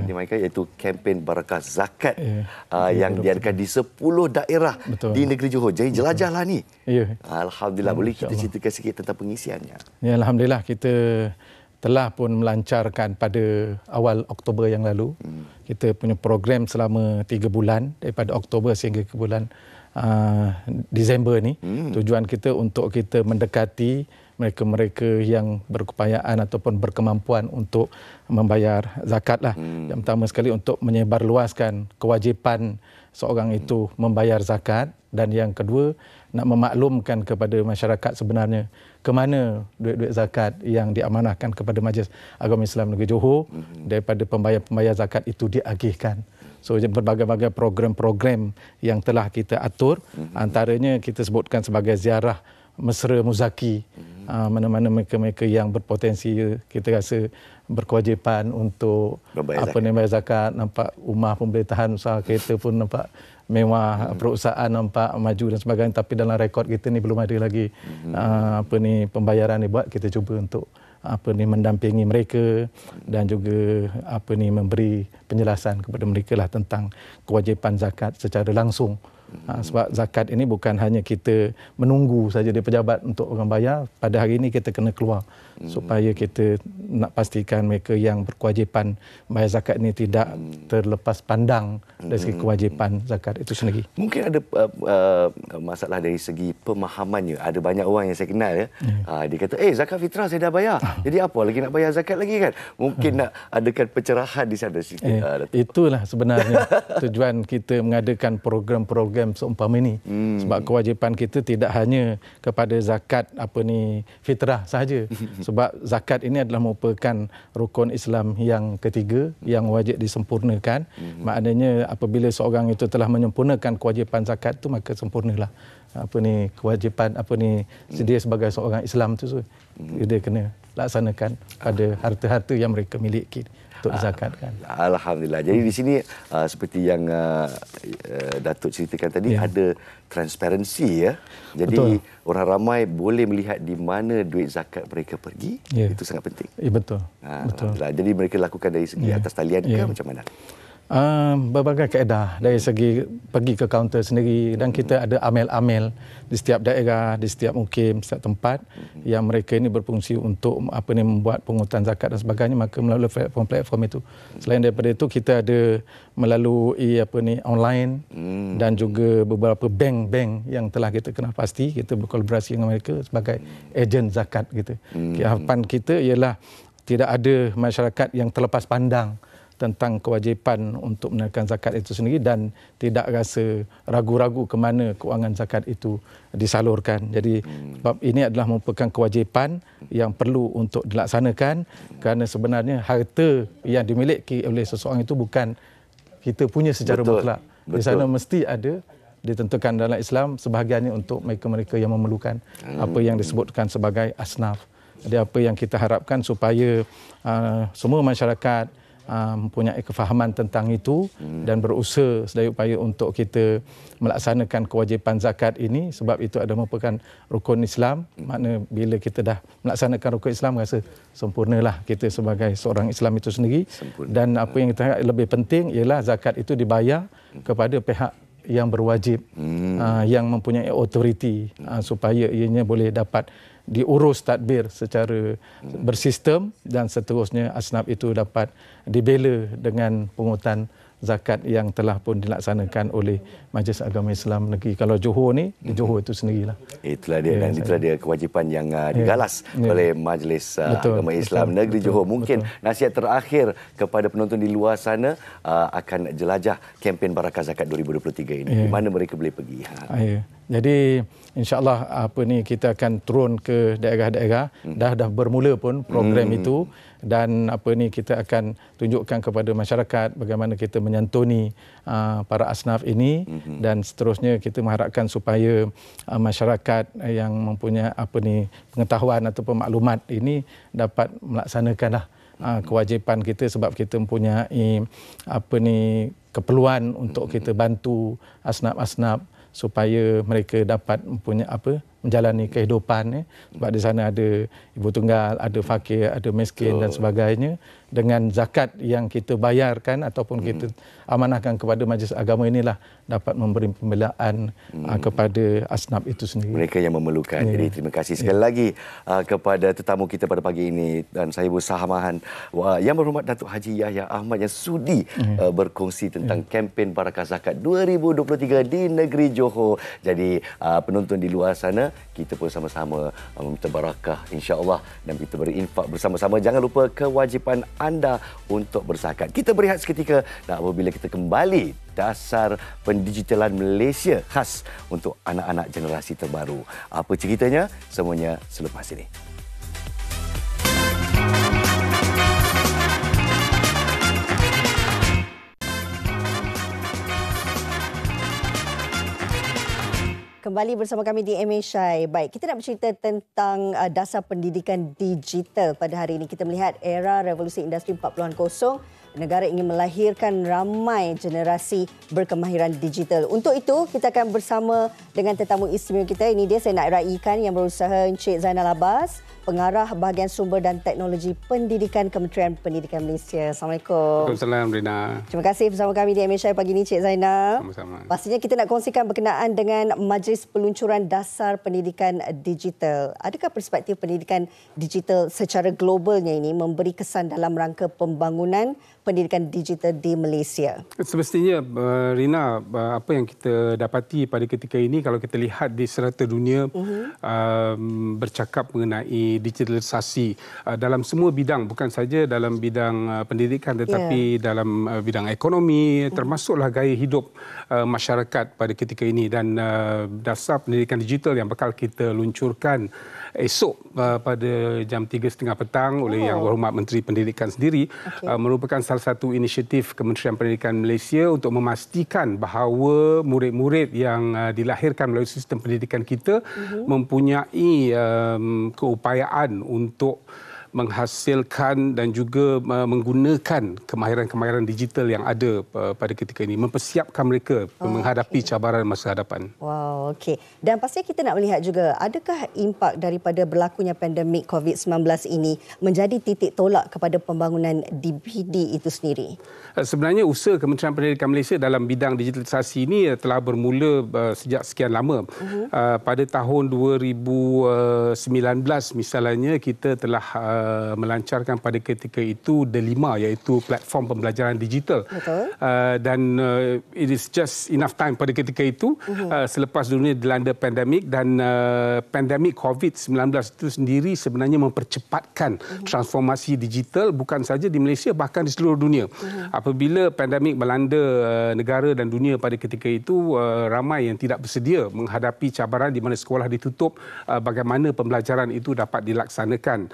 dimainkan, iaitu kempen Barakah Zakat yang diadakan di 10 daerah di negeri Johor. Jadi jelajahlah ni. Alhamdulillah. Boleh kita ceritakan sikit tentang pengisiannya? Ya, Alhamdulillah kita telah pun melancarkan pada awal Oktober yang lalu. Kita punya program selama 3 bulan daripada Oktober sehingga ke bulan Disember ni. Tujuan kita untuk kita mendekati mereka-mereka yang berkepayaan ataupun berkemampuan untuk membayar zakat lah. Yang pertama sekali untuk menyebarluaskan kewajipan seorang itu membayar zakat, dan yang kedua nak memaklumkan kepada masyarakat sebenarnya ke mana duit-duit zakat yang diamanahkan kepada Majlis Agama Islam Negeri Johor daripada pembayar-pembayar zakat itu diagihkan. So berbagai-bagai program-program yang telah kita atur, antaranya kita sebutkan sebagai ziarah mesra muzaki, mana-mana mereka-mereka yang berpotensi kita rasa berkewajipan untuk bayar zakat, nampak rumah pun boleh tahan, usaha kereta pun nampak mewah, perusahaan nampak maju dan sebagainya, tapi dalam rekod kita ni belum ada lagi pembayaran dibuat. Kita cuba untuk mendampingi mereka dan juga memberi penjelasan kepada mereka lah tentang kewajipan zakat secara langsung. Sebab zakat ini bukan hanya kita menunggu saja dari pejabat untuk orang bayar. Pada hari ini kita kena keluar supaya kita nak pastikan mereka yang berkewajipan bayar zakat ini tidak terlepas pandang dari segi kewajipan zakat itu sendiri. Mungkin ada masalah dari segi pemahamannya. Ada banyak orang yang saya kenal dia kata, zakat fitrah saya dah bayar. Jadi apa lagi nak bayar zakat lagi kan? Mungkin nak adakan pencerahan di sana sikit. Itulah sebenarnya tujuan kita mengadakan program-program seumpama ini. Sebab kewajipan kita tidak hanya kepada zakat fitrah sahaja. Sebab zakat ini adalah merupakan rukun Islam yang ketiga yang wajib disempurnakan. Maknanya apabila seorang itu telah menyempurnakan kewajipan zakat itu, maka sempurnalah kewajipan dia sebagai seorang Islam itu dia kena laksanakan pada harta-harta yang mereka miliki untuk dizakatkan. Alhamdulillah. Jadi di sini seperti yang Datuk ceritakan tadi, ada transparansi ya. Jadi orang ramai boleh melihat di mana duit zakat mereka pergi. Itu sangat penting. Betul. Alhamdulillah. Jadi mereka lakukan dari segi atas talian ke macam mana? Berbagai kaedah dari segi pergi ke kaunter sendiri, dan kita ada amil-amil di setiap daerah, di setiap mukim, setiap tempat yang mereka ini berfungsi untuk membuat pungutan zakat dan sebagainya, maka melalui platform itu. Selain daripada itu, kita ada melalui online dan juga beberapa bank-bank yang telah kita kenal pasti, kita berkolaborasi dengan mereka sebagai ejen zakat gitu. Harapan kita ialah tidak ada masyarakat yang terlepas pandang tentang kewajipan untuk menunaikan zakat itu sendiri dan tidak rasa ragu-ragu ke mana kewangan zakat itu disalurkan. Jadi sebab ini adalah merupakan kewajipan yang perlu untuk dilaksanakan, kerana sebenarnya harta yang dimiliki oleh seseorang itu bukan kita punya secara mutlak. Di sana mesti ada ditentukan dalam Islam sebahagiannya untuk mereka-mereka yang memerlukan, apa yang disebutkan sebagai asnaf. Jadi apa yang kita harapkan supaya semua masyarakat mempunyai kefahaman tentang itu dan berusaha sedaya upaya untuk kita melaksanakan kewajipan zakat ini, sebab itu adalah merupakan rukun Islam. Makna bila kita dah melaksanakan rukun Islam, rasa sempurnalah kita sebagai seorang Islam itu sendiri. Dan apa yang kita harap lebih penting ialah zakat itu dibayar kepada pihak yang berwajib, yang mempunyai autoriti, supaya ianya boleh dapat diurus tadbir secara bersistem dan seterusnya asnaf itu dapat dibela dengan pungutan zakat yang telah pun dilaksanakan oleh Majlis Agama Islam Negeri. Kalau Johor ni, di Johor itu sendirilah. Itulah dia, dan itulah dia kewajipan yang digalas oleh Majlis Agama Islam Negeri Johor. Mungkin nasihat terakhir kepada penonton di luar sana akan jelajah kempen Barakah Zakat 2023 ini. Di mana mereka boleh pergi? Jadi insya-Allah kita akan turun ke daerah-daerah. Dah bermula pun program itu, dan kita akan tunjukkan kepada masyarakat bagaimana kita menyantuni para asnaf ini, dan seterusnya kita mengharapkan supaya masyarakat yang mempunyai pengetahuan atau maklumat ini dapat melaksanakanlah kewajipan kita, sebab kita mempunyai keperluan untuk kita bantu asnaf-asnaf supaya mereka dapat mempunyai menjalani kehidupan. Sebab di sana ada ibu tunggal, ada fakir, ada miskin dan sebagainya. Dengan zakat yang kita bayarkan ataupun kita amanahkan kepada majlis agama inilah dapat memberi pembelaan kepada asnaf itu sendiri. Mereka yang memerlukan. Jadi terima kasih sekali lagi kepada tetamu kita pada pagi ini, dan saya bersamahan Yang Berhormat Datuk Haji Yahya Ahmad yang sudi berkongsi tentang kempen Barakah Zakat 2023 di negeri Johor. Jadi penonton di luar sana, kita pun sama-sama meminta barakah insya-Allah dan kita berinfak bersama-sama. Jangan lupa kewajipan anda untuk berzakat. Kita berehat seketika, dan apabila kita kembali Dasar Pendigitalan Malaysia khas untuk anak-anak generasi terbaru. Apa ceritanya? Semuanya selepas ini. Kembali bersama kami di MA Shai. Baik, kita nak bercerita tentang dasar pendidikan digital pada hari ini. Kita melihat era revolusi industri 4.0, negara ingin melahirkan ramai generasi berkemahiran digital. Untuk itu, kita akan bersama dengan tetamu istimewa kita. Ini dia saya nak raikan yang berusaha Encik Zainal Abbas, Pengarah Bahagian Sumber dan Teknologi Pendidikan Kementerian Pendidikan Malaysia. Assalamualaikum. Waalaikumsalam, Rina. Terima kasih bersama kami di MA Shai pagi ini, Cik Zainal. Sama-sama. Pastinya kita nak kongsikan berkenaan dengan Majlis Peluncuran Dasar Pendidikan Digital. Adakah perspektif pendidikan digital secara globalnya ini memberi kesan dalam rangka pembangunan pendidikan digital di Malaysia? Semestinya, Rina, apa yang kita dapati pada ketika ini, kalau kita lihat di serata dunia, bercakap mengenai digitalisasi dalam semua bidang, bukan saja dalam bidang pendidikan tetapi dalam bidang ekonomi, termasuklah gaya hidup masyarakat pada ketika ini. Dan dasar pendidikan digital yang bakal kita luncurkan esok pada jam 3.30 petang oleh Yang Berhormat Menteri Pendidikan sendiri merupakan salah satu inisiatif Kementerian Pendidikan Malaysia untuk memastikan bahawa murid-murid yang dilahirkan melalui sistem pendidikan kita mempunyai keupayaan untuk menghasilkan dan juga menggunakan kemahiran-kemahiran digital yang ada pada ketika ini, mempersiapkan mereka menghadapi cabaran masa hadapan. Wow, okey. Dan pastinya kita nak melihat juga, adakah impak daripada berlakunya pandemik COVID-19 ini menjadi titik tolak kepada pembangunan DPD itu sendiri? Sebenarnya usaha Kementerian Pendidikan Malaysia dalam bidang digitalisasi ini telah bermula sejak sekian lama. Pada tahun 2019 misalnya, kita telah melancarkan pada ketika itu D5, iaitu platform pembelajaran digital. Dan it is just enough time pada ketika itu selepas dunia dilanda pandemik, dan pandemik COVID-19 itu sendiri sebenarnya mempercepatkan transformasi digital bukan saja di Malaysia, bahkan di seluruh dunia. Apabila pandemik melanda negara dan dunia pada ketika itu, ramai yang tidak bersedia menghadapi cabaran di mana sekolah ditutup, bagaimana pembelajaran itu dapat dilaksanakan.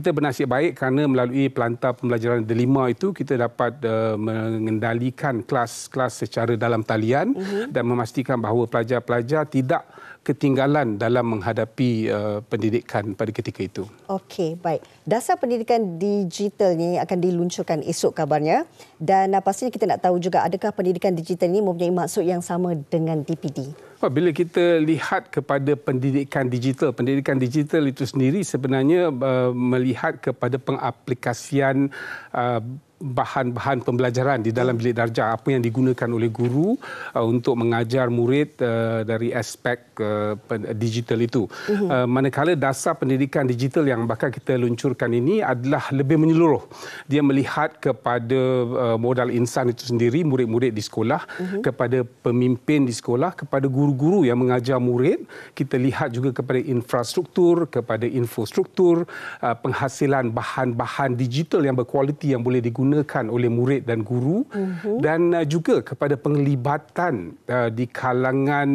Kita bernasib baik kerana melalui pelantar pembelajaran D5 itu kita dapat mengendalikan kelas-kelas secara dalam talian dan memastikan bahawa pelajar-pelajar tidak ketinggalan dalam menghadapi pendidikan pada ketika itu. Okey, baik. Dasar pendidikan digital ini akan diluncurkan esok kabarnya, dan pastinya kita nak tahu juga, adakah pendidikan digital ini mempunyai maksud yang sama dengan DPD? Bila kita lihat kepada pendidikan digital itu sendiri sebenarnya melihat kepada pengaplikasian bahan-bahan pembelajaran di dalam bilik darjah, apa yang digunakan oleh guru untuk mengajar murid dari aspek digital itu. Manakala dasar pendidikan digital yang bakal kita luncurkan ini adalah lebih menyeluruh. Dia melihat kepada modal insan itu sendiri, murid-murid di sekolah, kepada pemimpin di sekolah, kepada guru-guru yang mengajar murid. Kita lihat juga kepada infrastruktur, kepada infostruktur, penghasilan bahan-bahan digital yang berkualiti yang boleh digunakan oleh murid dan guru, dan juga kepada penglibatan di kalangan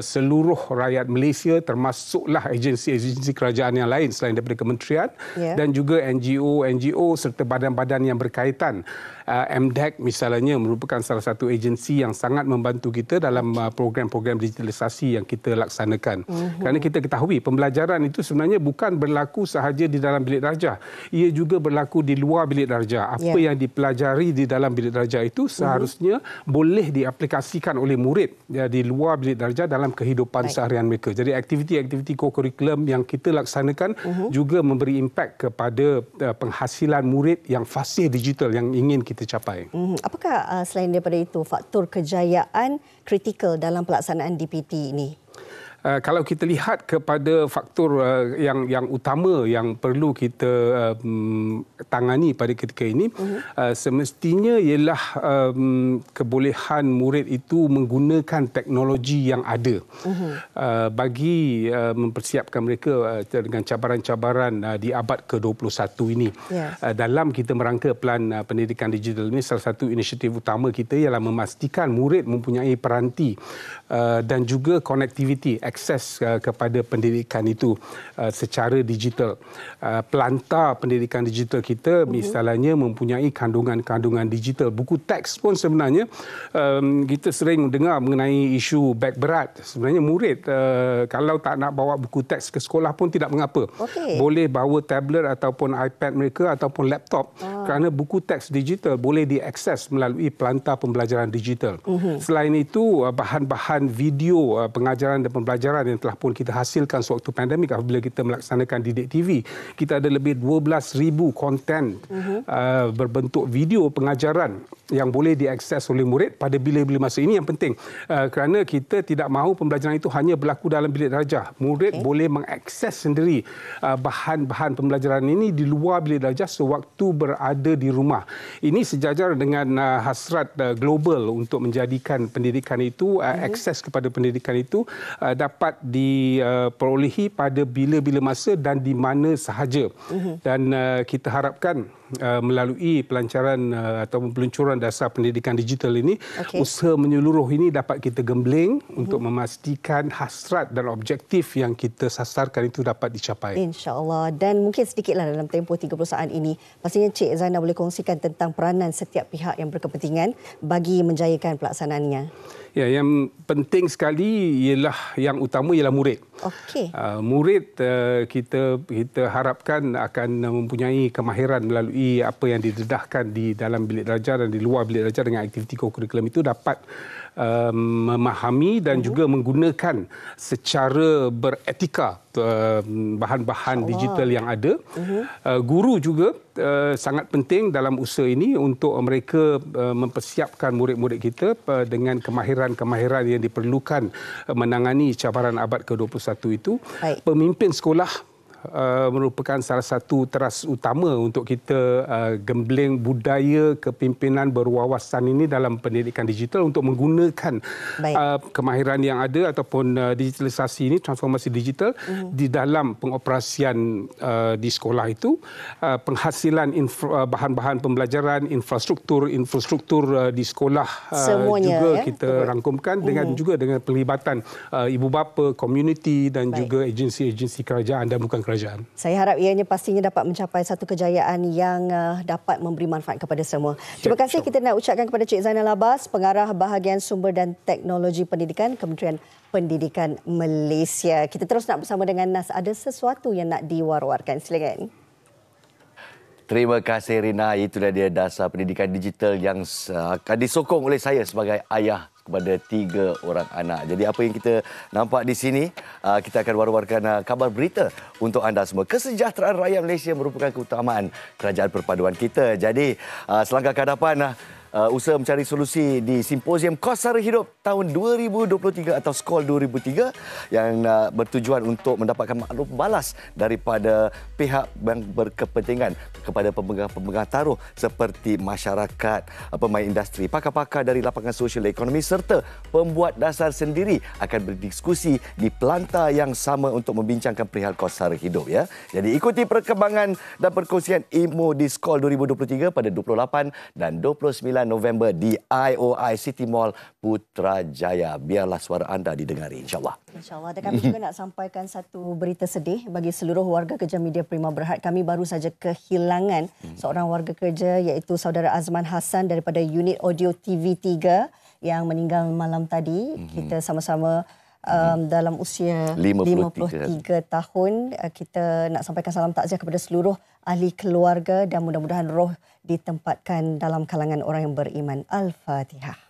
seluruh rakyat Malaysia, termasuklah agensi-agensi kerajaan yang lain selain daripada kementerian, dan juga NGO serta badan-badan yang berkaitan. MDEC misalnya merupakan salah satu agensi yang sangat membantu kita dalam program-program digitalisasi yang kita laksanakan. Kerana kita ketahui pembelajaran itu sebenarnya bukan berlaku sahaja di dalam bilik darjah. Ia juga berlaku di luar bilik darjah. Apa yang dipelajari di dalam bilik darjah itu seharusnya boleh diaplikasikan oleh murid di luar bilik darjah dalam kehidupan seharian mereka. Jadi aktiviti-aktiviti co-curriculum yang kita laksanakan juga memberi impak kepada penghasilan murid yang fasih digital yang ingin kita capai. Apakah selain daripada itu faktor kejayaan kritikal dalam pelaksanaan DPT ini? Kalau kita lihat kepada faktor yang utama yang perlu kita tangani pada ketika ini, semestinya ialah kebolehan murid itu menggunakan teknologi yang ada bagi mempersiapkan mereka dengan cabaran-cabaran di abad ke-21 ini. Dalam kita merangka pelan pendidikan digital ini, salah satu inisiatif utama kita ialah memastikan murid mempunyai peranti dan juga konektiviti, akses kepada pendidikan itu secara digital. Pelantar pendidikan digital kita misalnya mempunyai kandungan-kandungan digital. Buku teks pun sebenarnya kita sering dengar mengenai isu beg berat. Sebenarnya murid kalau tak nak bawa buku teks ke sekolah pun tidak mengapa. Boleh bawa tablet ataupun iPad mereka ataupun laptop kerana buku teks digital boleh diakses melalui pelantar pembelajaran digital. Selain itu, bahan-bahan video pengajaran dan pembelajaran yang telah pun kita hasilkan sewaktu pandemik apabila kita melaksanakan Didik TV. Kita ada lebih 12,000 konten berbentuk video pengajaran yang boleh diakses oleh murid pada bila-bila masa. Ini yang penting kerana kita tidak mahu pembelajaran itu hanya berlaku dalam bilik darjah. Murid boleh mengakses sendiri bahan-bahan pembelajaran ini di luar bilik darjah sewaktu berada di rumah. Ini sejajar dengan hasrat global untuk menjadikan pendidikan itu, akses kepada pendidikan itu dapat diperolehi pada bila-bila masa dan di mana sahaja. Dan kita harapkan melalui pelancaran atau peluncuran dasar pendidikan digital ini, usaha menyeluruh ini dapat kita gembling untuk memastikan hasrat dan objektif yang kita sasarkan itu dapat dicapai. InsyaAllah. Dan mungkin sedikitlah dalam tempoh 30 saat ini, pastinya Cik Zainal boleh kongsikan tentang peranan setiap pihak yang berkepentingan bagi menjayakan pelaksanaannya. Ya, yang penting sekali ialah yang utama ialah murid. Murid kita harapkan akan mempunyai kemahiran melalui apa yang didedahkan di dalam bilik darjah dan di luar bilik darjah dengan aktiviti kurikulum itu dapat memahami dan juga menggunakan secara beretika bahan-bahan digital yang ada. Guru juga sangat penting dalam usaha ini untuk mereka mempersiapkan murid-murid kita dengan kemahiran-kemahiran yang diperlukan menangani cabaran abad ke-21 itu. Pemimpin sekolah merupakan salah satu teras utama untuk kita gembling budaya kepimpinan berwawasan ini dalam pendidikan digital untuk menggunakan kemahiran yang ada ataupun digitalisasi ini, transformasi digital di dalam pengoperasian di sekolah itu, penghasilan bahan-bahan pembelajaran, infrastruktur di sekolah semuanya, juga kita rangkumkan dengan juga dengan pelibatan ibu bapa, komuniti dan juga agensi-agensi kerajaan dan bukan kerajaan. Saya harap ianya pastinya dapat mencapai satu kejayaan yang dapat memberi manfaat kepada semua. Terima kasih kita nak ucapkan kepada Cik Zainal Abbas, Pengarah Bahagian Sumber dan Teknologi Pendidikan, Kementerian Pendidikan Malaysia. Kita terus nak bersama dengan Nas. Ada sesuatu yang nak diwar-warkan. Silakan. Terima kasih Rina. Itulah dia dasar pendidikan digital yang akan disokong oleh saya sebagai ayah kepada 3 orang anak. Jadi apa yang kita nampak di sini, kita akan war-warkan kabar berita untuk anda semua. Kesejahteraan rakyat Malaysia merupakan keutamaan kerajaan perpaduan kita. Jadi selangkah ke hadapan, usaha mencari solusi di Simposium Kos Sara Hidup tahun 2023 atau SKOL 2003 yang bertujuan untuk mendapatkan maklum balas daripada pihak yang berkepentingan kepada pemegang taruh seperti masyarakat, pemain industri, pakar-pakar dari lapangan sosial ekonomi serta pembuat dasar sendiri akan berdiskusi di pelantar yang sama untuk membincangkan perihal kos sara hidup. Ya. Jadi ikuti perkembangan dan perkongsian IMO di SKOL 2023 pada 28 dan 29 November di IOI City Mall Putrajaya. Biarlah suara anda didengari, insyaAllah. InsyaAllah. Dan kami juga nak sampaikan satu berita sedih bagi seluruh warga kerja media Prima Berhad. Kami baru saja kehilangan seorang warga kerja iaitu saudara Azman Hassan daripada unit audio TV3 yang meninggal malam tadi. Kita sama-sama dalam usia 53 tahun. Kita nak sampaikan salam takziah kepada seluruh ahli keluarga dan mudah-mudahan roh ditempatkan dalam kalangan orang yang beriman. Al-Fatihah.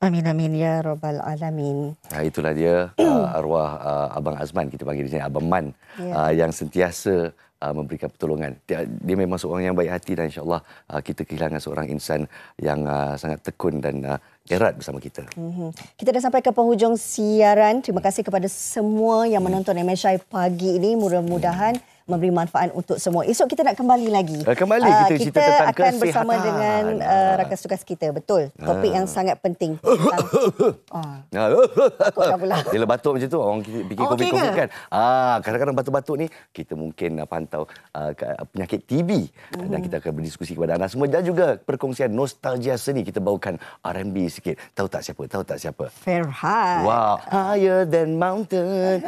Amin amin ya rabbal alamin. Itulah dia arwah Abang Azman, kita panggil di sini Abang Man, yang sentiasa memberikan pertolongan. Dia memang seorang yang baik hati dan insya-Allah kita kehilangan seorang insan yang sangat tekun dan erat bersama kita. Kita dah sampai ke penghujung siaran. Terima kasih kepada semua yang menonton MSI pagi ini. Mudah-mudahan memberi manfaat untuk semua. Esok kita nak kembali lagi. Kembali kita cerita tentang akan kesihatan. bersama dengan rakan tugas kita. Betul. Topik yang sangat penting. Takutlah pula. Bila batuk macam tu, orang fikir COVID kan. Kadang-kadang batuk-batuk ni, kita mungkin pantau penyakit TB. Dan kita akan berdiskusi kepada anda semua. Dan juga perkongsian nostalgia seni. Kita bawakan R&B sikit. Tahu tak siapa? Farhat. Wow. Higher than mountain,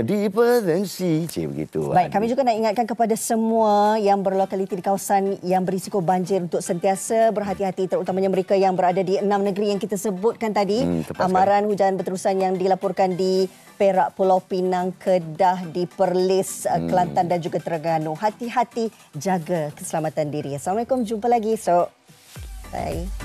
deeper than sea. Begitu. Baik, kami juga nak ingatkan kepada semua yang berlokaliti di kawasan yang berisiko banjir untuk sentiasa berhati-hati, terutamanya mereka yang berada di 6 negeri yang kita sebutkan tadi. Amaran hujan berterusan yang dilaporkan di Perak, Pulau Pinang, Kedah, di Perlis, Kelantan dan juga Terengganu. Hati-hati, jaga keselamatan diri. Assalamualaikum, jumpa lagi esok. Bye.